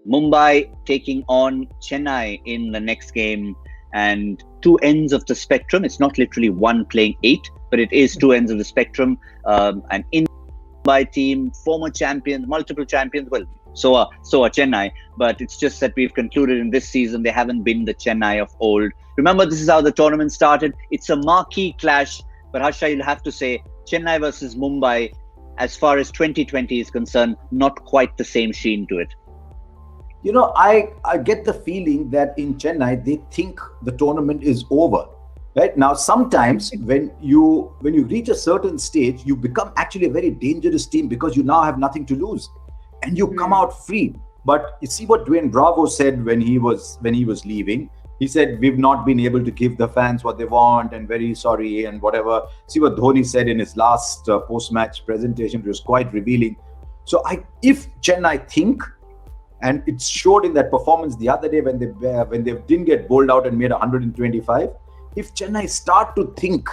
Mumbai taking on Chennai in the next game, and two ends of the spectrum. It's not literally one playing 8, but it is two ends of the spectrum. And in Mumbai team, former champions, multiple champions. Well, so are Chennai, but it's just that we've concluded in this season they haven't been the Chennai of old. Remember, this is how the tournament started. It's a marquee clash, but Harsha, you'll have to say Chennai versus Mumbai, as far as 2020 is concerned, not quite the same sheen to it. You know, I get the feeling that in Chennai, they think the tournament is over. Right now, sometimes when you reach a certain stage, you become actually a very dangerous team because you now have nothing to lose, and you come out free. But you see what Dwayne Bravo said when he was leaving. He said, we've not been able to give the fans what they want and very sorry and whatever. See what Dhoni said in his last post-match presentation, which was quite revealing. So if Chennai think, and it showed in that performance the other day when they didn't get bowled out and made 125, if Chennai start to think,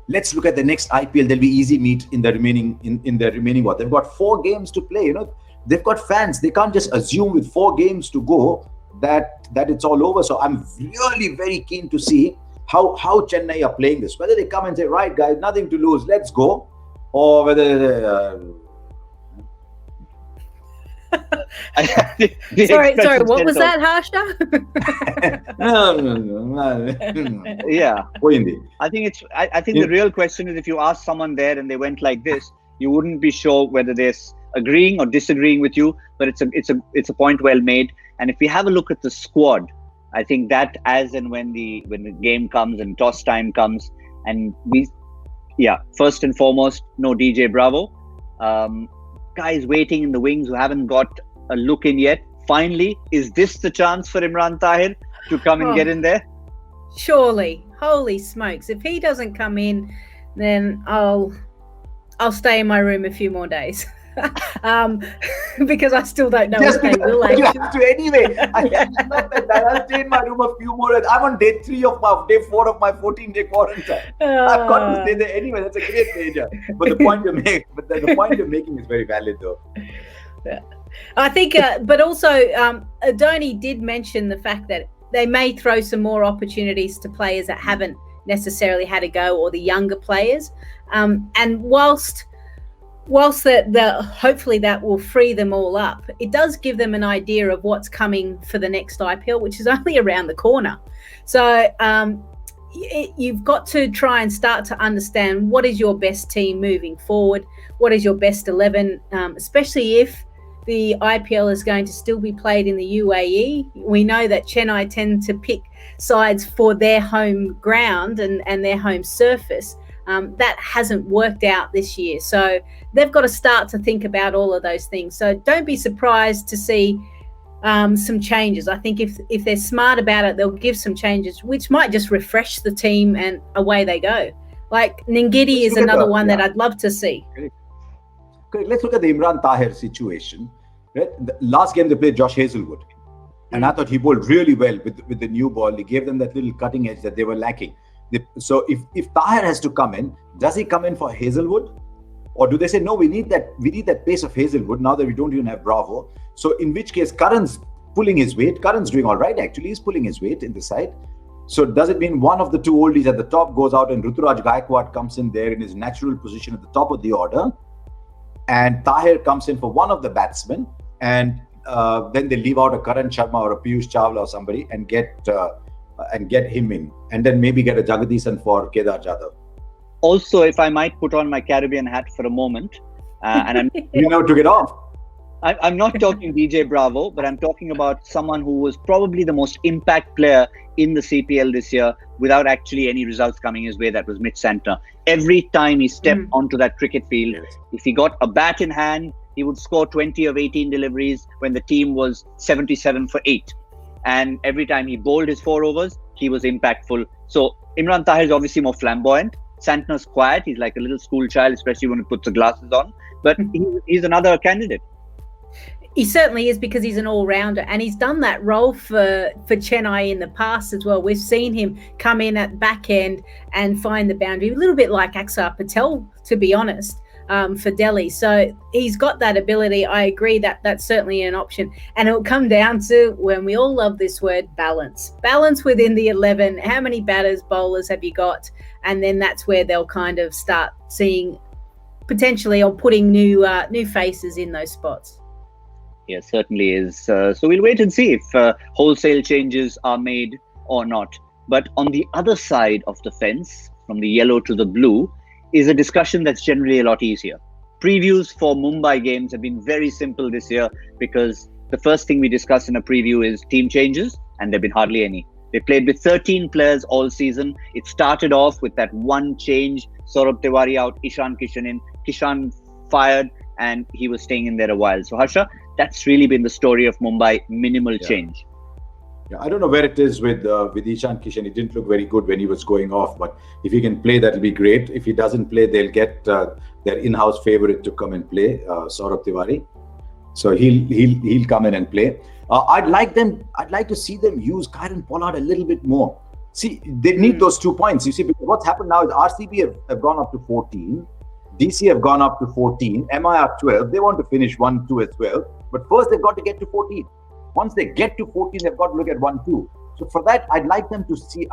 let's look at the next IPL, there'll be easy meat in the remaining what? They've got 4 games to play, you know. They've got fans. They can't just assume with 4 games to go that it's all over. So I'm really very keen to see how Chennai are playing this. Whether they come and say, right guys, nothing to lose, let's go, or whether sorry, what was that, Harsha? Yeah. I think the real question is, if you ask someone there and they went like this, you wouldn't be sure whether they're agreeing or disagreeing with you, but it's a point well made. And if we have a look at the squad, I think that as and when the game comes and toss time comes, and first and foremost, no DJ Bravo. Guys waiting in the wings who haven't got a look in yet. Finally, is this the chance for Imran Tahir to come and get in there? Surely. Holy smokes. If he doesn't come in, then I'll stay in my room a few more days. Because I still don't know what they will actually. You have to anyway. I'll stay in my room a few more days. I'm on day 4 of my 14-day quarantine. I've got to stay there anyway. That's a great major. But the point you're making is very valid, though. Yeah. I think, but also Dhoni did mention the fact that they may throw some more opportunities to players that haven't necessarily had a go, or the younger players. And whilst hopefully that will free them all up, it does give them an idea of what's coming for the next IPL, which is only around the corner. So you've got to try and start to understand what is your best team moving forward, what is your best 11, especially if the IPL is going to still be played in the UAE. We know that Chennai tend to pick sides for their home ground and their home surface. That hasn't worked out this year. So they've got to start to think about all of those things. So don't be surprised to see some changes. I think if they're smart about it, they'll give some changes, which might just refresh the team, and away they go. Like Ngidi is another one that I'd love to see. Okay, let's look at the Imran Tahir situation. Right? The last game they played Josh Hazelwood, and I thought he bowled really well with the new ball. He gave them that little cutting edge that they were lacking. So if Tahir has to come in, does he come in for Hazelwood, or do they say no? We need that pace of Hazelwood now that we don't even have Bravo. So in which case, Karan's pulling his weight. Karan's doing all right actually. He's pulling his weight in the side. So does it mean one of the two oldies at the top goes out and Ruturaj Gaikwad comes in there in his natural position at the top of the order, and Tahir comes in for one of the batsmen, and then they leave out a Karan Sharma or a Piyush Chawla or somebody and get him in, and then maybe get a Jagadisan for Kedar Jadhav. Also, if I might put on my Caribbean hat for a moment, and I'm you know, took it off. I'm not talking DJ Bravo, but I'm talking about someone who was probably the most impact player in the CPL this year without actually any results coming his way. That was Mitch Santner. Every time he stepped onto that cricket field, if he got a bat in hand, he would score 20 of 18 deliveries when the team was 77 for 8. And every time he bowled his 4 overs, he was impactful. So Imran Tahir is obviously more flamboyant. Santner's quiet. He's like a little school child, especially when he puts the glasses on. But he's another candidate. He certainly is, because he's an all-rounder, and he's done that role for Chennai in the past as well. We've seen him come in at back end and find the boundary, a little bit like Axar Patel, to be honest. for Delhi. So he's got that ability. I agree that that's certainly an option. And it'll come down to, when we all love this word, balance. Balance within the 11. How many batters, bowlers have you got? And then that's where they'll kind of start seeing potentially, or putting new faces in those spots. Yes, certainly is. So we'll wait and see if wholesale changes are made or not. But on the other side of the fence, from the yellow to the blue, is a discussion that's generally a lot easier. Previews for Mumbai games have been very simple this year, because the first thing we discuss in a preview is team changes, and there have been hardly any. They played with 13 players all season. It started off with that one change, Saurabh Tiwari out, Ishan Kishan in. Kishan fired, and he was staying in there a while. So Harsha, that's really been the story of Mumbai, minimal change. Yeah, I don't know where it is with Ishan Kishan. It didn't look very good when he was going off, but if he can play, that'll be great. If he doesn't play, they'll get their in-house favorite to come and play, Saurabh Tiwari. So he'll come in and play. I'd like to see them use Kieron Pollard a little bit more. See, they need those 2 points. You see, because what's happened now is RCB have gone up to 14, DC have gone up to 14, MI are 12. They want to finish 1-2 as well, but first they've got to get to 14. Once they get to 14, they've got to look at 1-2. So for that, I'd like to see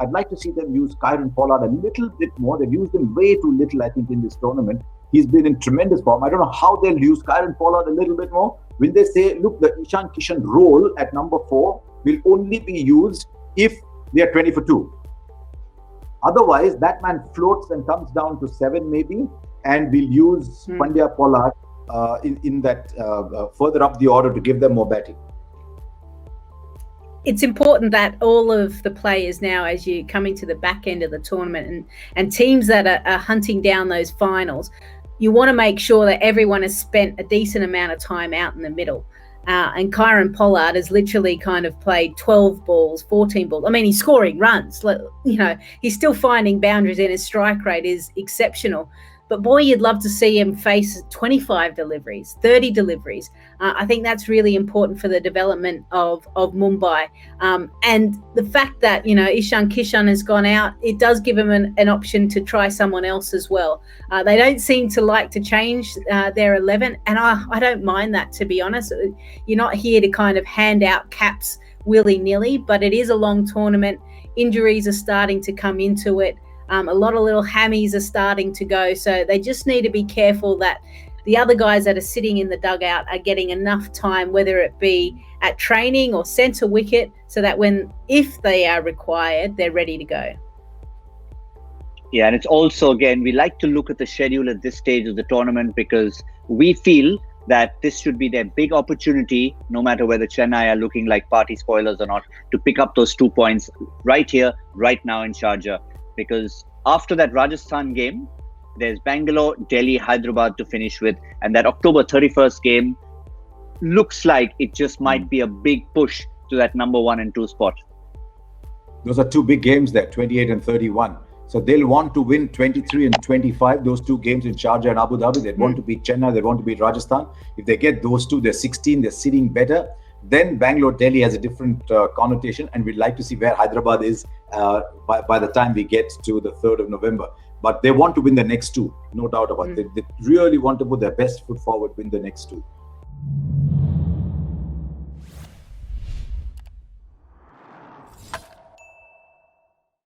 them use Kieron Pollard a little bit more. They've used him way too little, I think, in this tournament. He's been in tremendous form. I don't know how they'll use Kieron Pollard a little bit more. When they say, look, the Ishan Kishan role at number 4 will only be used if they are 20 for 2. Otherwise, that man floats and comes down to 7 maybe, and we'll use Pandya Pollard in that further up the order to give them more batting. It's important that all of the players now, as you coming to the back end of the tournament, and teams that are hunting down those finals, you want to make sure that everyone has spent a decent amount of time out in the middle. And Kieron Pollard has literally kind of played 12 balls, 14 balls. I mean, he's scoring runs. He's still finding boundaries, and his strike rate is exceptional. But boy, you'd love to see him face 25 deliveries, 30 deliveries. I think that's really important for the development of Mumbai. And the fact that, Ishan Kishan has gone out, it does give him an option to try someone else as well. They don't seem to like to change their 11. And I don't mind that, to be honest. You're not here to kind of hand out caps willy-nilly, but it is a long tournament. Injuries are starting to come into it. A lot of little hammies are starting to go. So they just need to be careful that the other guys that are sitting in the dugout are getting enough time, whether it be at training or centre wicket, so that if they are required, they're ready to go. Yeah, and it's also, again, we like to look at the schedule at this stage of the tournament, because we feel that this should be their big opportunity, no matter whether Chennai are looking like party spoilers or not, to pick up those 2 points right here, right now in Sharjah. Because after that Rajasthan game, there's Bangalore, Delhi, Hyderabad to finish with. And that October 31st game looks like it just might be a big push to that number 1 and 2 spot. Those are 2 big games there, 28 and 31. So they'll want to win 23 and 25, those 2 games in Sharjah and Abu Dhabi. They'd want to beat Chennai, they want to beat Rajasthan. If they get those 2, they're 16, they're sitting better. Then Bangalore, Delhi has a different connotation, and we'd like to see where Hyderabad is by the time we get to the 3rd of November. But they want to win the next 2, no doubt about it. They really want to put their best foot forward, win the next 2.